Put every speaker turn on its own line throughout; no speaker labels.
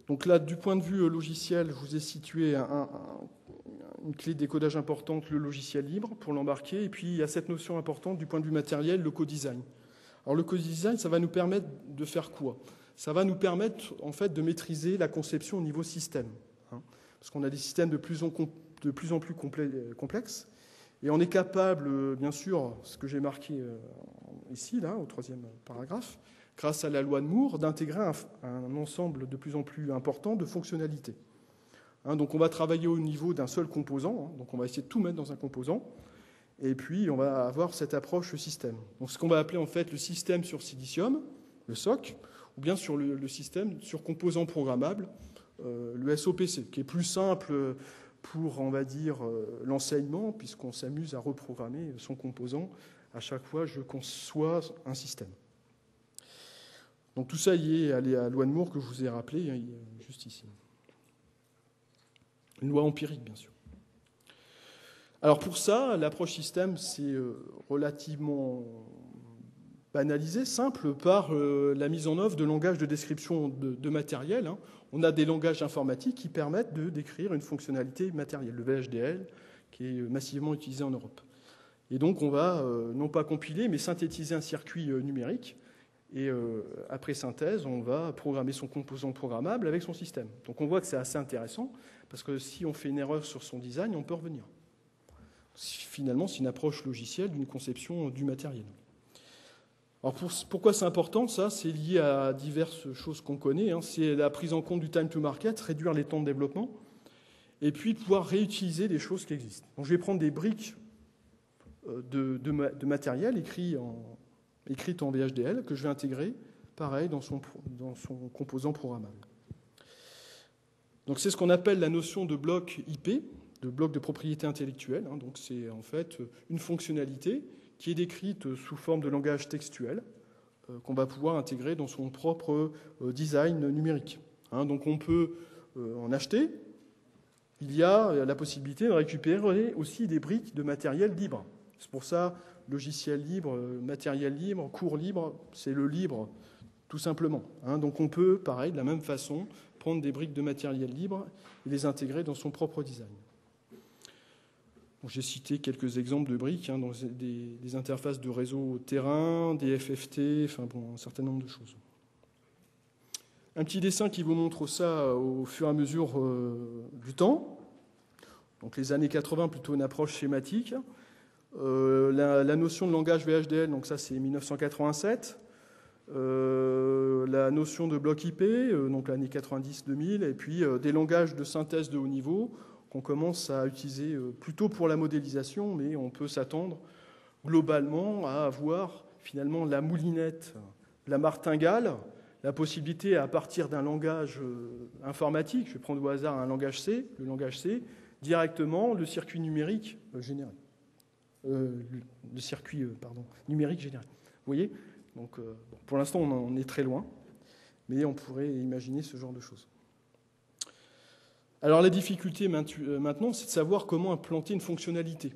Donc là, du point de vue logiciel, je vous ai situé une clé de décodage importante, le logiciel libre, pour l'embarquer. Et puis, il y a cette notion importante du point de vue matériel, le co-design. Alors, le co-design, ça va nous permettre de faire quoi? Ça va nous permettre, en fait, de maîtriser la conception au niveau système. Parce qu'on a des systèmes de plus en plus complexes. Et on est capable, bien sûr, ce que j'ai marqué ici, là, au 3e paragraphe, grâce à la loi de Moore, d'intégrer un ensemble de plus en plus important de fonctionnalités. Donc on va travailler au niveau d'un seul composant, donc on va essayer de tout mettre dans un composant, et puis on va avoir cette approche système. Donc ce qu'on va appeler en fait le système sur silicium, le SOC, ou bien sur le système sur composants programmables, le SOPC, qui est plus simple pour, on va dire, l'enseignement, puisqu'on s'amuse à reprogrammer son composant à chaque fois que je conçois un système. Donc tout ça y est à la loi de Moore que je vous ai rappelé juste ici. Une loi empirique, bien sûr. Alors pour ça, l'approche système, c'est relativement banalisé, simple, par la mise en œuvre de langages de description de matériel. On a des langages informatiques qui permettent de décrire une fonctionnalité matérielle, le VHDL, qui est massivement utilisé en Europe. Et donc on va non pas compiler, mais synthétiser un circuit numérique. Et après synthèse, on va programmer son composant programmable avec son système. Donc on voit que c'est assez intéressant, parce que si on fait une erreur sur son design, on peut revenir. Finalement, c'est une approche logicielle d'une conception du matériel. Alors pourquoi c'est important? Ça, c'est lié à diverses choses qu'on connaît. C'est la prise en compte du time to market, réduire les temps de développement, et puis pouvoir réutiliser des choses qui existent. Donc je vais prendre des briques de matériel écrites en VHDL que je vais intégrer, pareil, dans son composant programmable. Donc c'est ce qu'on appelle la notion de bloc IP, de bloc de propriété intellectuelle. Donc c'est en fait une fonctionnalité qui est décrite sous forme de langage textuel qu'on va pouvoir intégrer dans son propre design numérique. Donc on peut en acheter. Il y a la possibilité de récupérer aussi des briques de matériel libre. C'est pour ça, logiciel libre, matériel libre, cours libre, c'est le libre, tout simplement. Donc on peut, pareil, de la même façon, prendre des briques de matériel libre et les intégrer dans son propre design. J'ai cité quelques exemples de briques dans des interfaces de réseau terrain, des FFT, un certain nombre de choses. Un petit dessin qui vous montre ça au fur et à mesure du temps. Donc les années 80, plutôt une approche schématique. La notion de langage VHDL, donc ça c'est 1987. La notion de bloc IP, donc l'année 90-2000, et puis des langages de synthèse de haut niveau qu'on commence à utiliser plutôt pour la modélisation, mais on peut s'attendre globalement à avoir finalement la moulinette, la martingale, la possibilité à partir d'un langage informatique, je vais prendre au hasard un langage C, le langage C, directement le circuit numérique généré. Le circuit numérique généré. Vous voyez? Donc, pour l'instant, on en est très loin, mais on pourrait imaginer ce genre de choses. Alors, la difficulté maintenant, c'est de savoir comment implanter une fonctionnalité.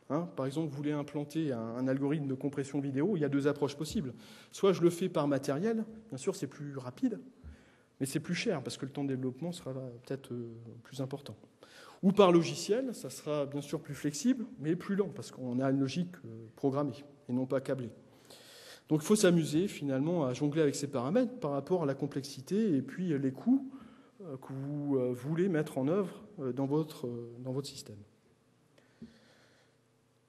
Par exemple, vous voulez implanter un algorithme de compression vidéo, il y a deux approches possibles. Soit je le fais par matériel, bien sûr, c'est plus rapide, mais c'est plus cher, parce que le temps de développement sera peut-être plus important. Ou par logiciel, ça sera bien sûr plus flexible, mais plus lent, parce qu'on a une logique programmée, et non pas câblée. Donc il faut s'amuser finalement à jongler avec ces paramètres par rapport à la complexité et puis les coûts que vous voulez mettre en œuvre dans votre système.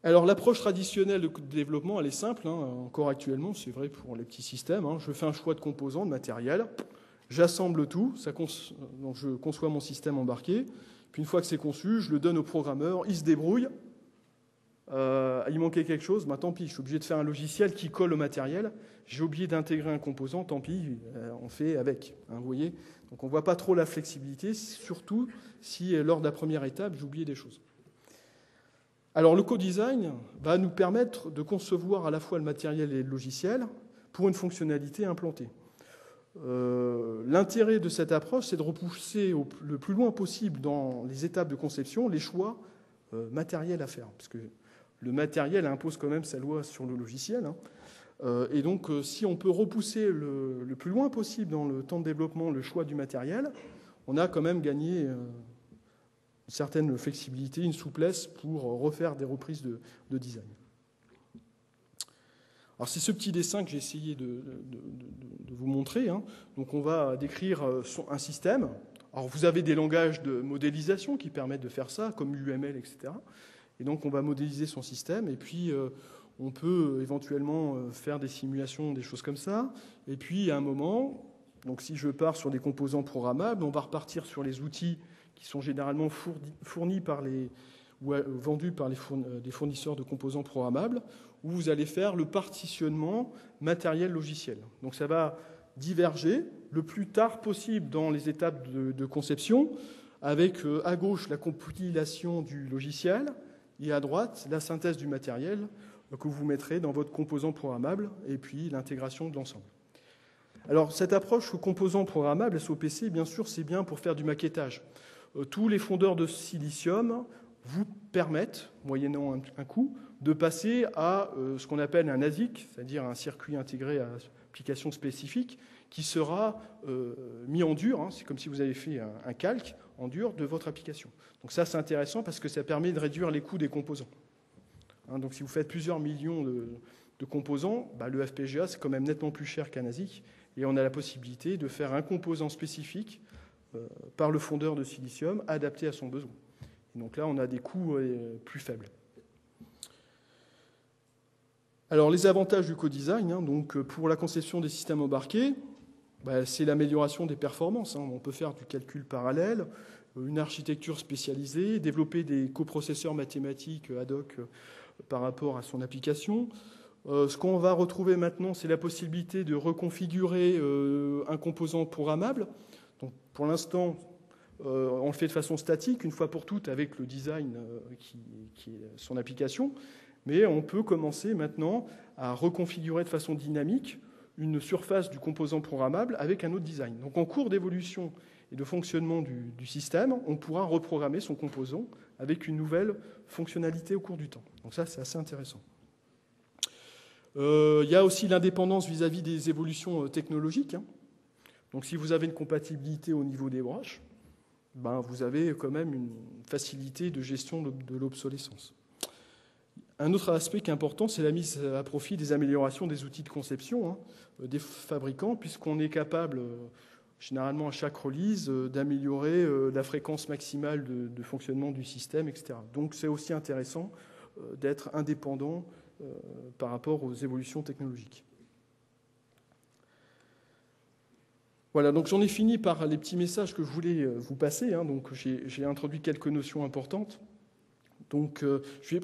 Alors l'approche traditionnelle de développement, elle est simple, encore actuellement, c'est vrai pour les petits systèmes. Je fais un choix de composants, de matériel, j'assemble tout, donc je conçois mon système embarqué, puis une fois que c'est conçu, je le donne au programmeur, il se débrouille. Il manquait quelque chose, tant pis, je suis obligé de faire un logiciel qui colle au matériel, j'ai oublié d'intégrer un composant, tant pis, on fait avec, vous voyez. Donc on ne voit pas trop la flexibilité, surtout si lors de la première étape, j'ai oublié des choses. Alors le co-design va nous permettre de concevoir à la fois le matériel et le logiciel pour une fonctionnalité implantée. L'intérêt de cette approche, c'est de repousser le plus loin possible dans les étapes de conception les choix matériels à faire, parce que le matériel impose quand même sa loi sur le logiciel. Et donc, si on peut repousser le plus loin possible dans le temps de développement le choix du matériel, on a quand même gagné une certaine flexibilité, une souplesse pour refaire des reprises de design. Alors c'est ce petit dessin que j'ai essayé de vous montrer. Hein. Donc on va décrire un système. Alors vous avez des langages de modélisation qui permettent de faire ça, comme UML, etc. Et donc on va modéliser son système, et puis on peut éventuellement faire des simulations, des choses comme ça. Et puis à un moment, donc si je pars sur des composants programmables, on va repartir sur les outils qui sont généralement fournis par ou vendus par des fournisseurs de composants programmables, où vous allez faire le partitionnement matériel-logiciel. Donc ça va diverger le plus tard possible dans les étapes de conception, avec à gauche la compilation du logiciel et à droite la synthèse du matériel que vous mettrez dans votre composant programmable et puis l'intégration de l'ensemble. Alors cette approche composant programmable, SOPC, bien sûr, c'est bien pour faire du maquettage. Tous les fondeurs de silicium vous permettent, moyennant un coût, de passer à ce qu'on appelle un ASIC, c'est-à-dire un circuit intégré à application spécifique, qui sera mis en dur. Hein, c'est comme si vous avez fait un calque en dur de votre application. Donc ça, c'est intéressant parce que ça permet de réduire les coûts des composants. Hein, donc si vous faites plusieurs millions de composants, le FPGA, c'est quand même nettement plus cher qu'un ASIC, et on a la possibilité de faire un composant spécifique par le fondeur de silicium adapté à son besoin. Et donc là, on a des coûts plus faibles. Alors, les avantages du co-design, hein, donc pour la conception des systèmes embarqués, c'est l'amélioration des performances. Hein. On peut faire du calcul parallèle, une architecture spécialisée, développer des coprocesseurs mathématiques ad hoc par rapport à son application. Ce qu'on va retrouver maintenant, c'est la possibilité de reconfigurer un composant programmable. Donc, pour l'instant, on le fait de façon statique, une fois pour toutes, avec le design qui est son application. Mais on peut commencer maintenant à reconfigurer de façon dynamique une surface du composant programmable avec un autre design. Donc en cours d'évolution et de fonctionnement du système, on pourra reprogrammer son composant avec une nouvelle fonctionnalité au cours du temps. Donc ça, c'est assez intéressant. Il y a aussi l'indépendance vis-à-vis des évolutions technologiques. Hein. Donc si vous avez une compatibilité au niveau des broches, vous avez quand même une facilité de gestion de l'obsolescence. Un autre aspect qui est important, c'est la mise à profit des améliorations des outils de conception des fabricants, puisqu'on est capable, généralement à chaque release, d'améliorer la fréquence maximale de fonctionnement du système, etc. Donc c'est aussi intéressant d'être indépendant par rapport aux évolutions technologiques. Voilà, donc j'en ai fini par les petits messages que je voulais vous passer. Hein. Donc j'ai introduit quelques notions importantes. Donc je vais